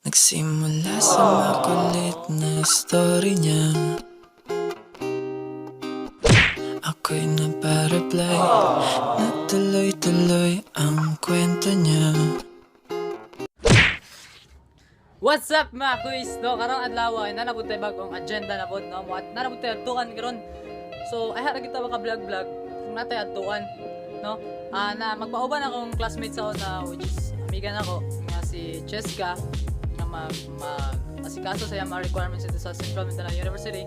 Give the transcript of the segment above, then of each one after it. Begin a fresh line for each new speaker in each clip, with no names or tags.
Nagsimula sa makulit na story niya. Ako'y napareply, natuloy-tuloy ang kwento niya.
What's up mga kuys? No, karong adlaw ay nanabot tayo bagong agenda na pod, no? Nanabot tayo atuan karon. So, ay hara kita maka vlog kung natay atuan, no? Na magpauban akong classmate sa na which is amiga nako nga si Cheska nga asikaso sa mga requirements dito sa Central Mindanao University.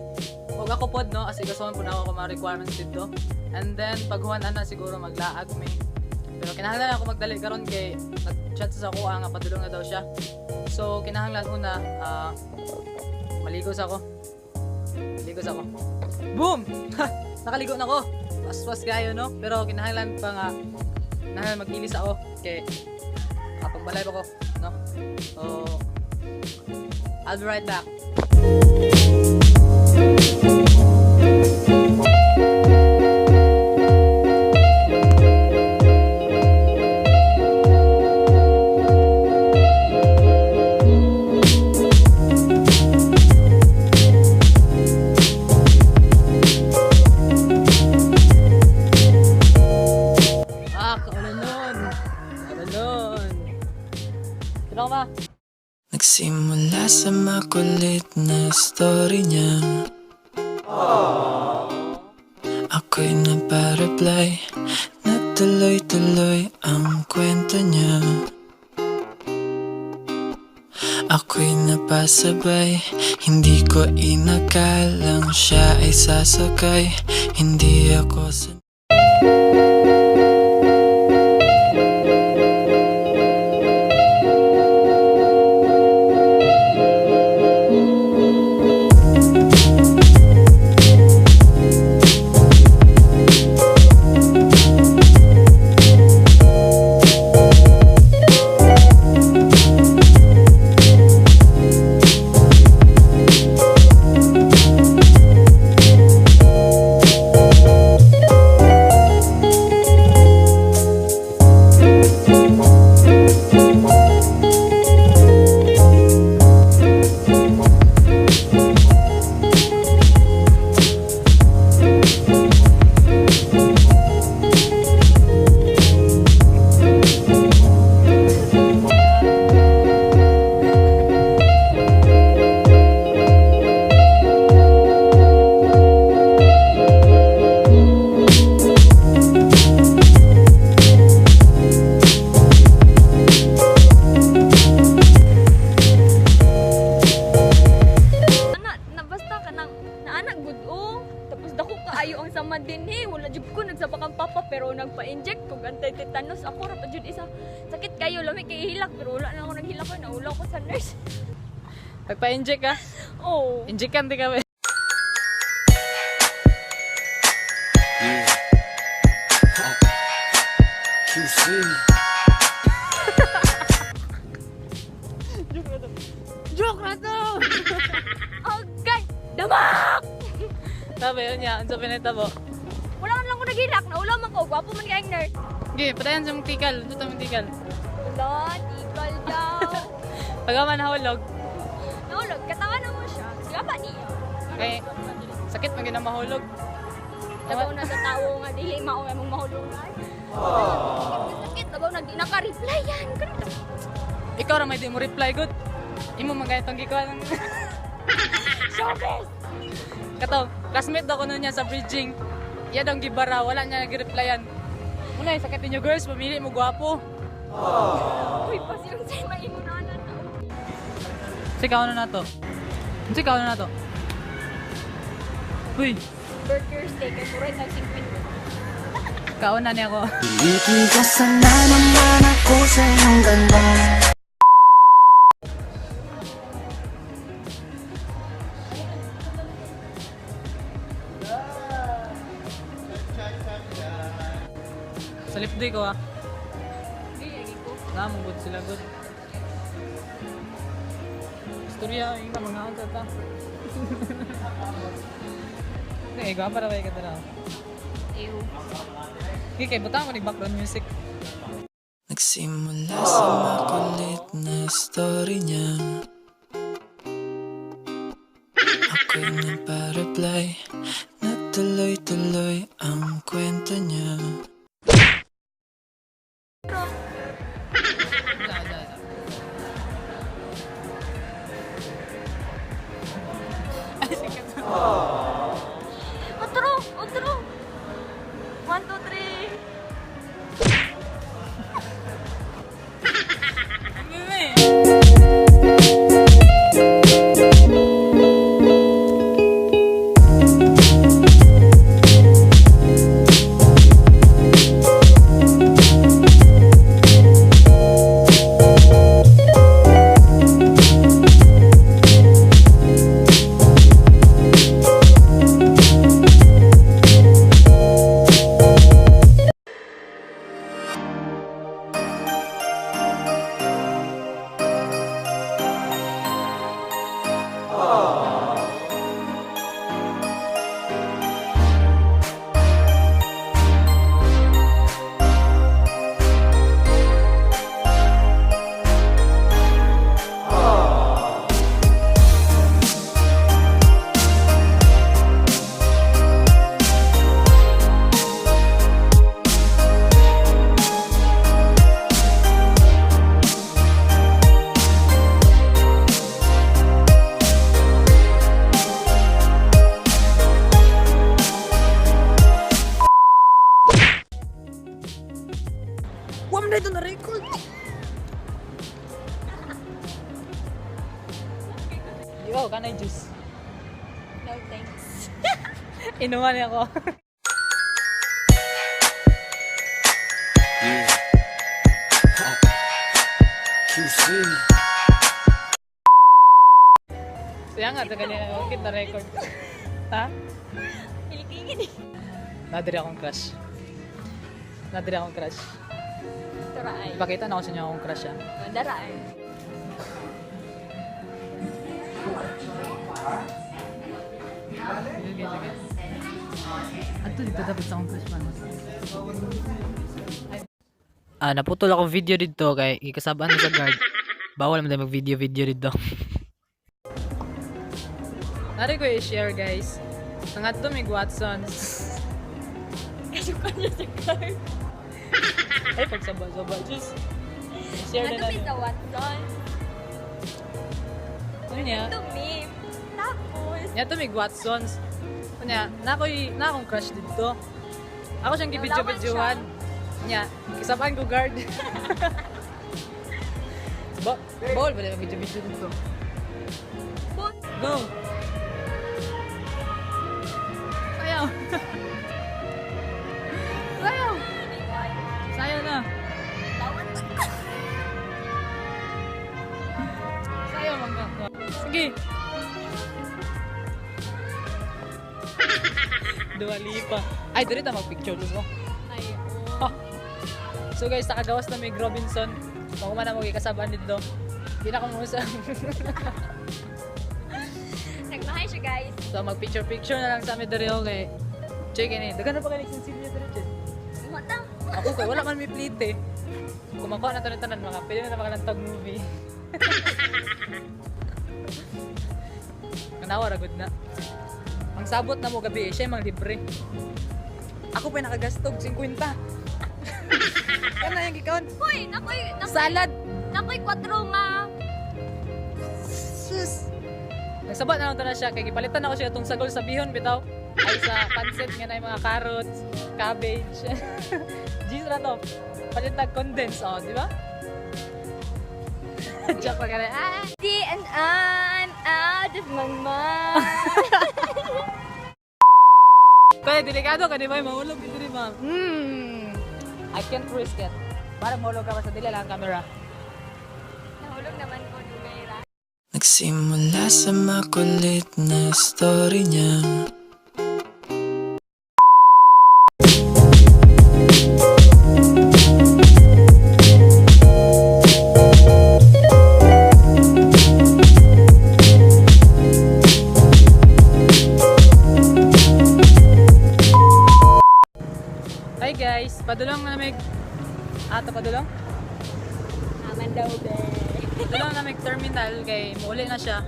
Ug ako pod, no, asikaso po na ako mga requirements dito. And then paghuan ana siguro maglaag may. Pero kinahanglan ako magdali karon kay nag-chat sa ako nga padulong na daw siya. So kinahanglan una maligo sa ako. Boom! Nakaligo na ako. Waswas kayo, no? Pero kinahanglan pa nga maglilis ako kay kapag balay ako, no? So I'll be right back.
Nagsimula sa makulit na story niya. Ako'y napareply, natuloy-tuloy ang kwento niya. Ako'y napasabay, hindi ko inakalang siya ay sasakay. Hindi ako
pero nagpa-inject kung anti-tetanus ako ra pa jud isa sakit kayo lami kay hilak pero wala na ako naghilak ko naulaw ko sa nurse.
Nagpa-inject ka?
Oh.
Injectan di kami.
QC.
Joke na to!
Okay! Damak!
Sabi yun niya, ang sabi na ito po.
Wala ka lang ko naghilak, naulaw man ko, gwapo man kayang nurse.
Okay, patayan sa mong tikal, ito mong tikal.
Wala, tikal daw.
Pagawa nahulog.
Naulog, katawan na mo siya. Siya ba niya?
Okay, sakit mo ginang mahulog.
Tabaw na sa tao nga, dili mao nga mong mahulog na. Sakit, tabaw na di naka-reply yan.
Ikaw ra may di mo reply good. Imo magayat ang gikuan.
Showbiz!
Kato, classmate daw ko nun niya sa bridging. Iya daw gibara, wala niya nag-replyan. Muna, sakit ninyo girls, pamili mo gwapo.
Uy, pas yung say, maimo na na.
Sikaw na to. Sikaw na to. Uy,
Burger steak, ay Orayt nagsingpin ko.
kauna niya ako.
Pilitin ka sana naman ako sa iyong ganda.
Sa lip day ko
Hindi, lagi ko.
Namang good sila good. Istorya, yung mga angkat ta. Okay, gwapa na ba yung na?
Ew.
Okay, butang ko ni background music.
Nagsimula sa makulit na story niya. Ako'y nagpa-reply na tuloy-tuloy ang kwento niya.
Otro! Otro! 1, 2, 3.
Wam na ito na record. Ikaw, kanay juice.
No thanks.
Inuman niya ako.
QC.
Siya nga, ito kanina bakit na record. Ha?
Pilikingin eh.
Nadiri akong crush. Nadiri akong crush.
Turaay.
Ipakita na ako sa inyo akong crush ah.
Mandaraay.
Sige, sige. Ato dito dapat sa akong crush man. Naputol akong video dito kay ikasabaan na sa guard. Bawal naman tayo mag-video dito. Nari ko i-share guys. Nangat to mig Watsons.
Kasukan niya sa card.
Ay, pagsaba-saba. Just share na
Ano
natin.
sa Watson?
Ano niya?
Ito meme. Tapos,
Niya to mig Watsons. Ano niya? Na akong crush dito. Ako siyang gibidyo-bidyohan. Niya, kisabaan ko guard. Bawal ba na mag-video dito? Go! Sayaw! Sayaw! Sayaw na! Sayaw mangga. Sige! Dua lipa. Ay, dito na mag-picture mo.
ay,
So guys, nakagawas na may Robinson. Kung man na magkikasabaan dito. Hindi na kumusa.
nagmahay siya guys.
So mag-picture na lang sa amin dito kay check in eh. Dagan na pa kayo nagsinsilya dito.
Matang.
Ako kay wala man may plate eh. Kung makuha na tanan mga pwede na makalantag movie. Kanawa ragod na. Ang sabot na mo gabi eh, siya mang libre. Ako pa nakagastog 50. Yan na yung gikawon.
Hoy,
Salad!
nakoy 4 nga.
Sus! Nagsabat na lang ito na siya, kaya gipalitan ako siya itong sagol sa bihon, bitaw. Ay sa pancit nga na yung mga carrots, cabbage. Jeez na to. Palit na condense, oh, di ba? Joke lang ka na. Ah!
Di and I'm out of my mind.
Kaya delikado ka, di ba? Mahulog dito, di ba? I can't risk it. Para mahulog ka pa sa dila lang ang camera.
Nahulog naman ko, Dugaira.
Nagsimula sa makulit na story niya.
Hi guys, padulong na may... Ato padulong?
Aman daw, be.
Padulong hospital kay muli na siya.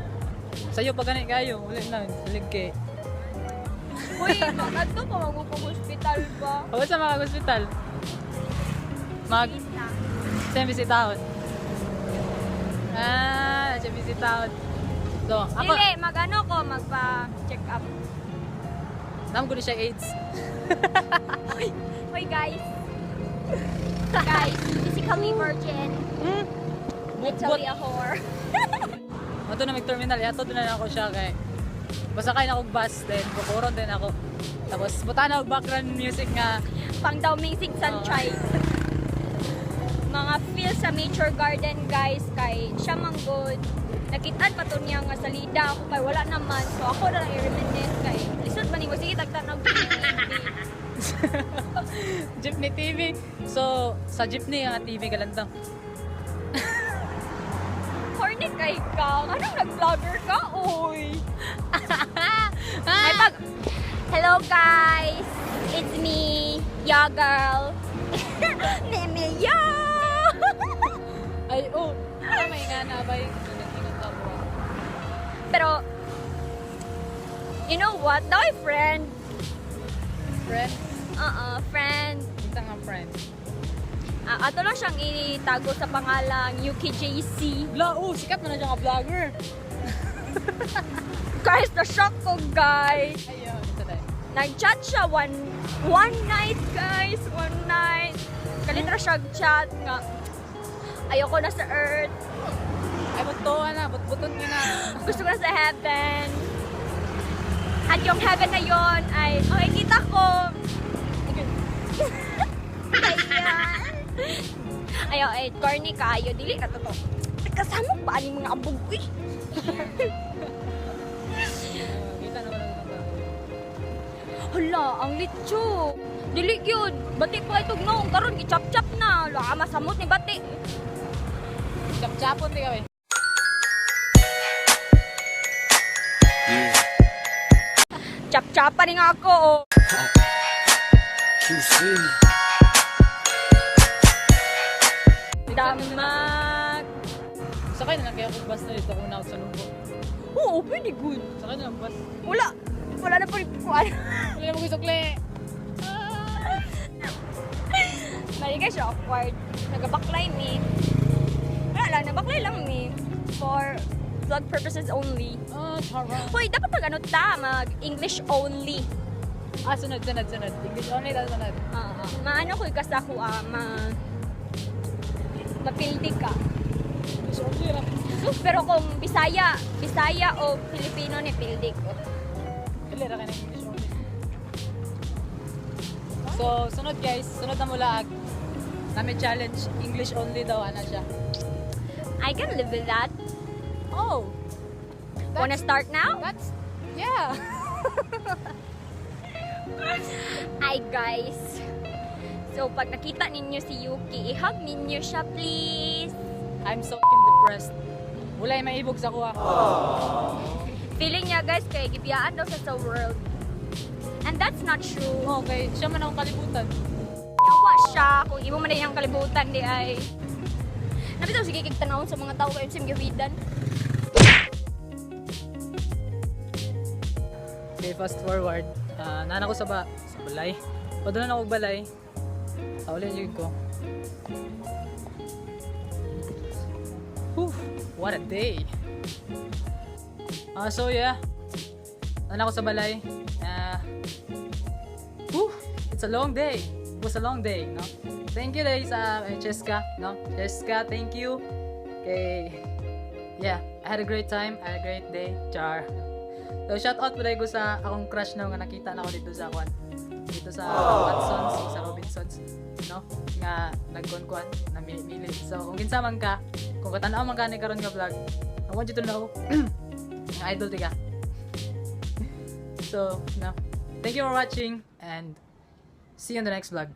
Sayo pa gani kayo, muli na salig kay.
Uy, magkadto pa mag-hospital pa.
Ako sa mga hospital. Siya bisitahon. Siya bisitahon. So, ako
Dili, mag-ano ko, magpa-check up.
Nam ko ni siya AIDS.
Uy, guys. Guys, physically virgin. Mentally a whore.
Ato na mag-terminal, ato doon na ako siya kay pasakay na akong bus, then kukuron din ako. Tapos buta na ako background music nga
Pang daw Ming Sunshine. Mga feel sa Nature Garden, guys, kay siya manggod. Nakitaan pa to niya nga salida ako kay wala naman. So ako na lang i-reminisce kay lisod man ko sige tagtanong
Jeepney TV. So sa jeepney nga TV galantang.
Horny kay ka. Anong nag-vlogger ka? Uy. Ay, pag... Hello, guys. It's me, ya girl. Meme, ya!
Ay, oh. May nga na ba yung nag-ingat ako?
Pero, you know what? Daw ay friend.
Friend?
Friend.
Kita nga friend.
Ato lang siyang itago sa pangalang UKJC.
Sikat mo na siya nga vlogger.
Guys, na-shock ko, guys.
Ayun, ito tayo.
Nag-chat siya one night, guys. One night. Kalitra siya chat nga. Ayoko na sa earth.
Ay, butuan na. Butbuton niya na.
Gusto ko na sa heaven. At yung heaven na yon ay, okay, kita ko. Ayaw, corny kayo. Dili ka to. Kasama pa ni mga abog ko eh.
Kita naman ang mga.
Hala, ang litso. Dili yun. Bati pa itong noong. Karon gichap-chap na. Laka masamot ni bati.
Chap-chapon di kami.
Chap-chapan ni nga ako. Oh.
QC.
Damag.
Sakay na lang kaya akong bus na dito kung na sa lunggo.
Oo, pwede good.
Sakay na lang bus.
Wala na po rin kuwan.
Hindi na mag-isukli.
Naliga siya awkward. Nagabaklay me. Wala lang, nabaklay lang me. For vlog purposes only.
Charot.
Hoy, dapat mag-English only.
Sunod. English only daw sunod.
Maano ko kasi ako, mapildi ka.
English only lang.
Pero kung Bisaya o Filipino ni pildi ko.
Dili ra ka ng English only. So, sunod guys. Sunod na mula Nami challenge. English only daw, ana siya.
I can live with that.
Oh!
Wanna start now?
Yeah!
Hi guys. So pag nakita ninyo si Yuki, i-hug ninyo siya please.
I'm so depressed. Wala yung maibog sa kuha.
Feeling niya guys kay gibiyaan daw siya sa world. And that's not true.
Okay, siya man akong kalibutan.
Yawa siya kung imo man din ang kalibutan di ay. Nabitaw sige kig tanawon sa mga tao kay sim gawidan.
Okay, fast forward. Nana ko sa balay. Padala na ako balay. Taulin yung ko. Whew, what a day. So yeah. Nana ko sa balay. It's a long day. It was a long day, no? Thank you guys Cheska, no? Cheska, thank you. Okay. Yeah, I had a great time. I had a great day. Char. So shout out po ko sa akong crush na nga nakita na ako dito sa Watsons, sa Robinsons, no? Nga nagkuan na mili. So kung kinsa man ka, kung katanaw man ka ni karon nga vlog, I want you to know nga idol ti ka. So, no. Thank you for watching and see you in the next vlog.